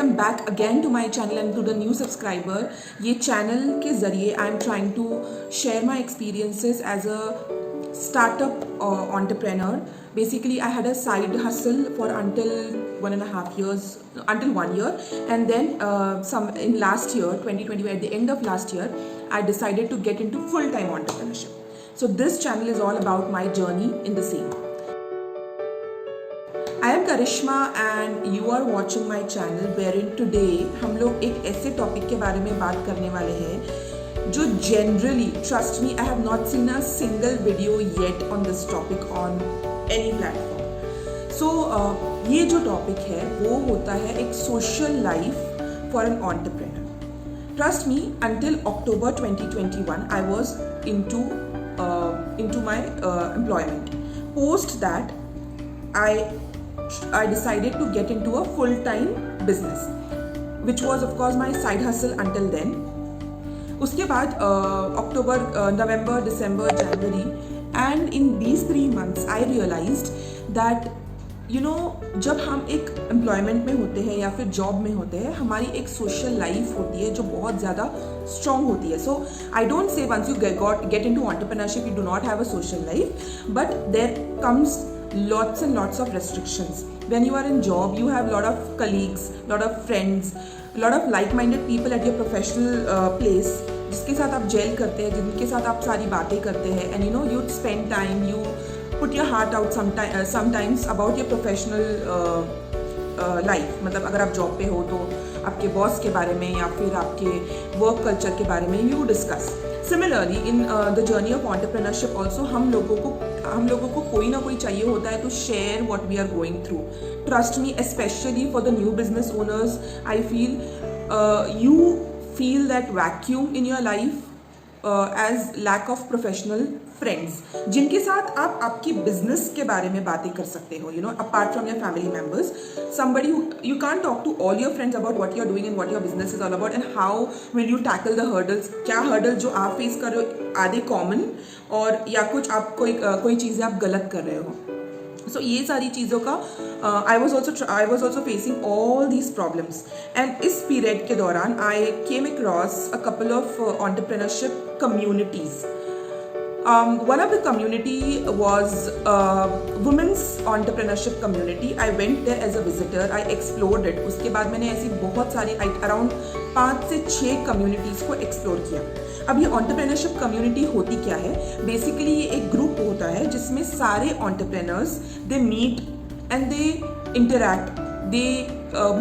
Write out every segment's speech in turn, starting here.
welcome back again to my channel and to the new subscriber. ये channel के ज़रिए I am trying to share my experiences as a startup entrepreneur. Basically, I had a side hustle for until 1.5 years, until 1 year, and then in last year, 2020, at the end of last year, I decided to get into full-time entrepreneurship. So this channel is all about my journey in the same. I am Karishma and you are watching my channel wherein today हम लोग एक ऐसे topic के बारे में बात करने वाले हैं जो generally, trust me, I have not seen a single video yet on this topic on any platform. So ये जो टॉपिक है वो होता है एक social life for an entrepreneur. Trust me, until October 2021, I was into my employment. Post that, I decided to get into a full-time business, which was of course my side hustle until then. उसके बाद October, November, December, January, and in these 3 months I realized that जब हम एक employment में होते हैं या फिर जॉब में होते हैं, हमारी एक सोशल लाइफ होती है जो बहुत ज़्यादा स्ट्रॉन्ग होती है. So I don't say once you get into entrepreneurship you do not have a social life, but there comes lots and lots of restrictions. When you are in job, you have lot of colleagues, lot of friends, lot of like-minded people at your professional place, जिसके साथ आप jail करते हैं, जिनके साथ आप सारी बातें करते हैं, and you spend time, you put your heart out sometimes about your professional life. मतलब अगर आप जॉब पे हो तो आपके बॉस के बारे में या फिर आपके वर्क कल्चर के बारे में you discuss. Similarly, in the journey of entrepreneurship also हम लोगों को कोई ना कोई चाहिए होता है to share what we are going through. Trust me, especially for the new business owners, I feel you feel that vacuum in your life as lack of professional friends, जिनके साथ आप आपकी business के बारे में बातें कर सकते हो. Apart from your family members, somebody who you can't talk to all your friends about what you're doing and what your business is all about and how will you tackle the hurdles. क्या hurdle जो आप face कर रहे हो आधे common और या कुछ आप कोई चीज़ें आप गलत कर रहे हो. So ये सारी चीज़ों का I was also facing all these problems, and इस period के दौरान I came across a couple of entrepreneurship communities. One of the community was women's entrepreneurship community. I went there as a visitor. I explored it. उसके बाद मैंने ऐसी बहुत सारी around 5 से 6 communities को explore किया. अब ये entrepreneurship community होती क्या है? Basically ये एक group होता है जिसमें सारे entrepreneurs they meet and they interact. They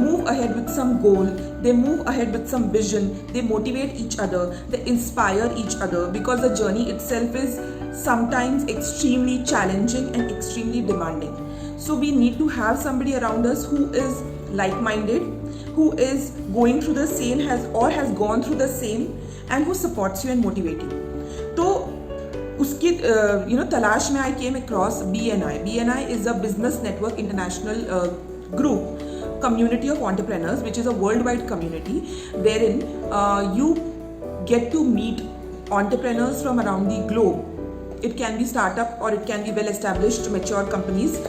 move ahead with some goal, they move ahead with some vision, they motivate each other, they inspire each other, because the journey itself is sometimes extremely challenging and extremely demanding. So we need to have somebody around us who is like-minded, who is going through the same, has gone through the same, and who supports you and motivates you. तो उसकी तलाश में I came across BNI. BNI is a Business Network International group, community of entrepreneurs, which is a worldwide community wherein you get to meet entrepreneurs from around the globe. It can be startup or it can be well established mature companies,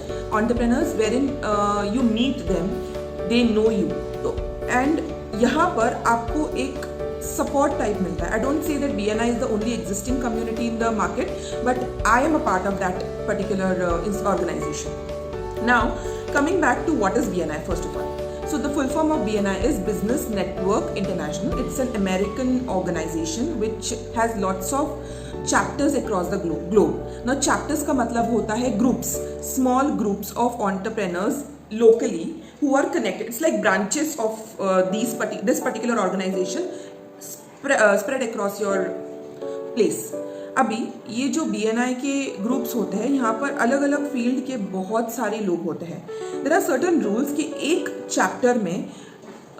entrepreneurs wherein you meet them, they know you. And यहाँ पर आपको एक support type मिलता है. I don't say that BNI is the only existing community in the market, but I am a part of that particular organization. Now, coming back to what is BNI first of all. So the full form of BNI is Business Network International. It's an American organization which has lots of chapters across the globe. Now chapters का मतलब होता है groups, small groups of entrepreneurs locally who are connected. It's like branches of this particular organization spread across your place. अभी ये जो BNI के groups होते हैं यहाँ पर अलग अलग फील्ड के बहुत सारे लोग होते हैं. देयर आर सर्टन रूल्स कि एक चैप्टर में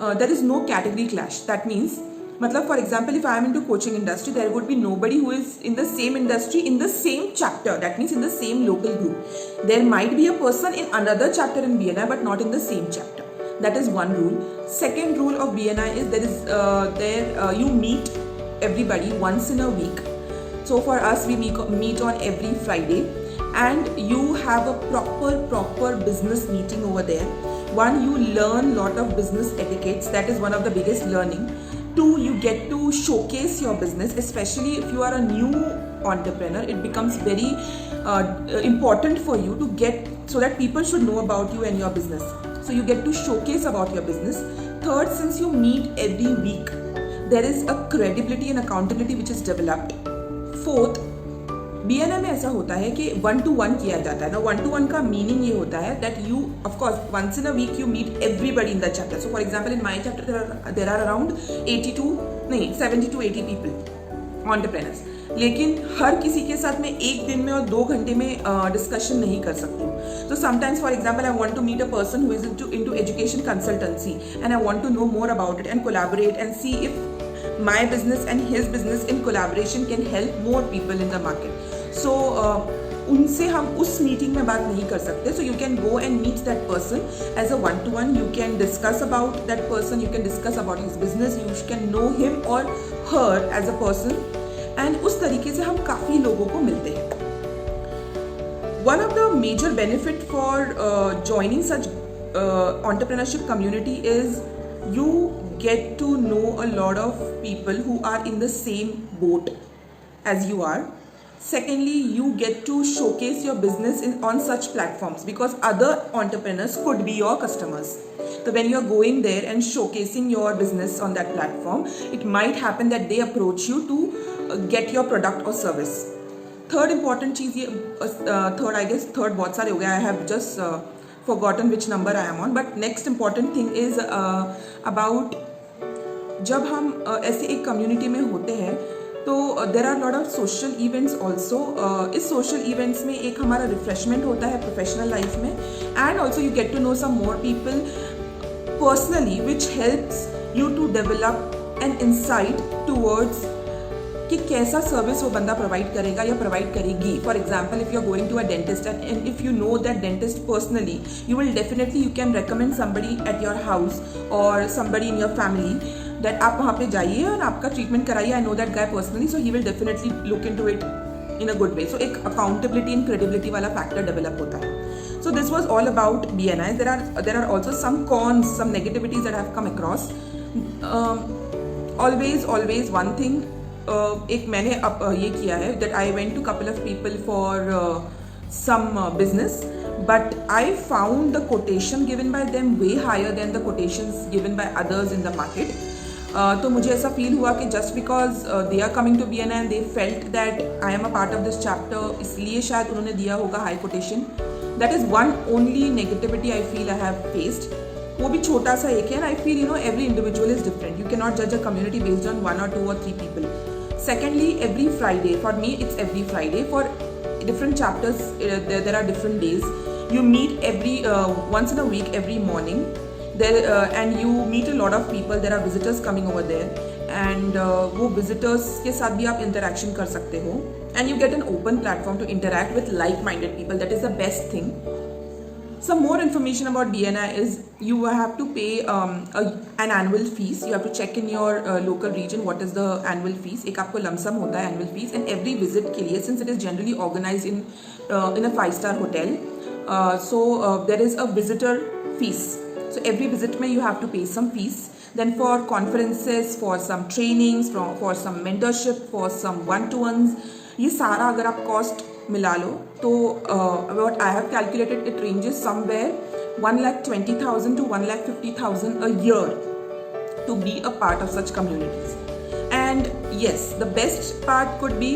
there is no category clash. That means मतलब for example if I am into coaching industry there would be nobody who is in the same industry in the same chapter. That means in the same local group. There might be a person in another chapter in BNI but not in the same chapter. That is one rule. Second rule of BNI is you meet everybody once in a week. So for us, we meet on every Friday, and you have a proper business meeting over there one, you learn lot of business etiquettes. That is one of the biggest learning. Two, you get to showcase your business, especially if you are a new entrepreneur. It becomes very important for you to get, so that people should know about you and your business. So you get to showcase about your business. Third, since you meet every week, there is a credibility and accountability which is developed. Fourth, BNI में ऐसा होता है कि 1-to-1 किया जाता है ना. 1-to-1 का मीनिंग ये होता है that you, of course, once in a week you meet everybody in the chapter. So for example, in my chapter there are around 70 to 80 people, entrepreneurs. लेकिन हर किसी के साथ मैं एक दिन में और 2 घंटे में डिस्कशन नहीं कर सकती हूँ. So sometimes, for example, I want to meet a person who is into education consultancy, and I want to know more about it and collaborate and see if my business and his business in collaboration can help more people in the market. So उनसे हम उस meeting में बात नहीं कर सकते. So you can go and meet that person as a 1-to-1. You can discuss about that person. You can discuss about his business. You can know him or her as a person. And उस तरीके से हम काफ़ी लोगों को मिलते हैं. One of the major benefit for joining such entrepreneurship community is you get to know a lot of people who are in the same boat as you are. Secondly, you get to showcase your business on such platforms, because other entrepreneurs could be your customers. So when you are going there and showcasing your business on that platform, it might happen that they approach you to get your product or service. Third important चीज़ ये third बहुत सारे हो गया. I have just forgotten which number I am on. But next important thing is about जब हम ऐसे एक community में होते हैं तो there are lot of social events also. इस social events में एक हमारा refreshment होता है professional life में, and also you get to know some more people personally, which helps you to develop an insight towards कि कैसा सर्विस वो बंदा प्रोवाइड करेगा या प्रोवाइड करेगी. For example, if you are going to a dentist and if you know that dentist personally, you will definitely you can recommend somebody at your house और somebody in your family that आप वहाँ पे जाइए और आपका treatment कराइए. I know that guy personally, so he will definitely look in to it in a good way. So एक accountability and credibility वाला फैक्टर डेवलप होता है. So this was all about BNI. There are also some cons, some negativities that I have come across. Always one thing. एक मैंने ये किया है that I went to couple of people for some business, but I found the quotation given by them way higher than the quotations given by others in the market. तो मुझे ऐसा feel हुआ कि just because they are coming to BNI and they felt that I am a part of this chapter, इसलिए शायद उन्होंने दिया होगा high quotation. That is one only negativity I feel I have faced. वो भी छोटा सा एक है, and I feel every individual is different. You cannot judge a community based on 1 or 2 or 3 people. Secondly, every Friday, for me it's every Friday. For different chapters there are different days. You meet every once in a week, every morning there, and you meet a lot of people. There are visitors coming over there, and वो visitors के साथ भी आप interaction कर सकते हो, and you get an open platform to interact with like-minded people. That is the best thing. Some more information about BNI is you have to pay an annual fees. You have to check in your local region what is the annual fees. एक आपको lump sum होता है annual fees, and every visit के लिए, since it is generally organized in a 5-star hotel, so there is a visitor fees. So every visit में you have to pay some fees. Then for conferences, for some trainings, for some mentorship, for some one-to-ones, ये सारा अगर आप cost मिला लो तो what I have calculated, it ranges somewhere 1,20,000 to 1,50,000 a year to be a part of such communities. And yes, the best part could be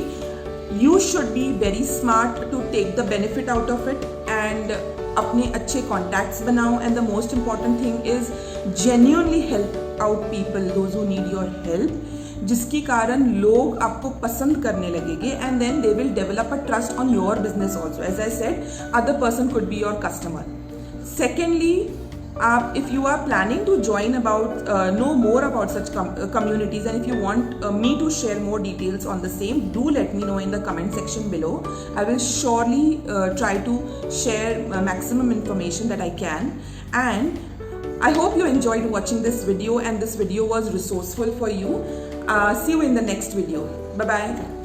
you should be very smart to take the benefit out of it and अपने अच्छे contacts बनाओ, and the most important thing is genuinely help out people, those who need your help, जिसके कारण लोग आपको पसंद करने लगेंगे, and then they will develop a trust on your business also. As I said, other person could be your customer. Secondly, if you are planning to join know more about such communities, and if you want me to share more details on the same, do let me know in the comment section below. I will surely try to share maximum information that I can, and I hope you enjoyed watching this video and this video was resourceful for you. See you in the next video. Bye bye.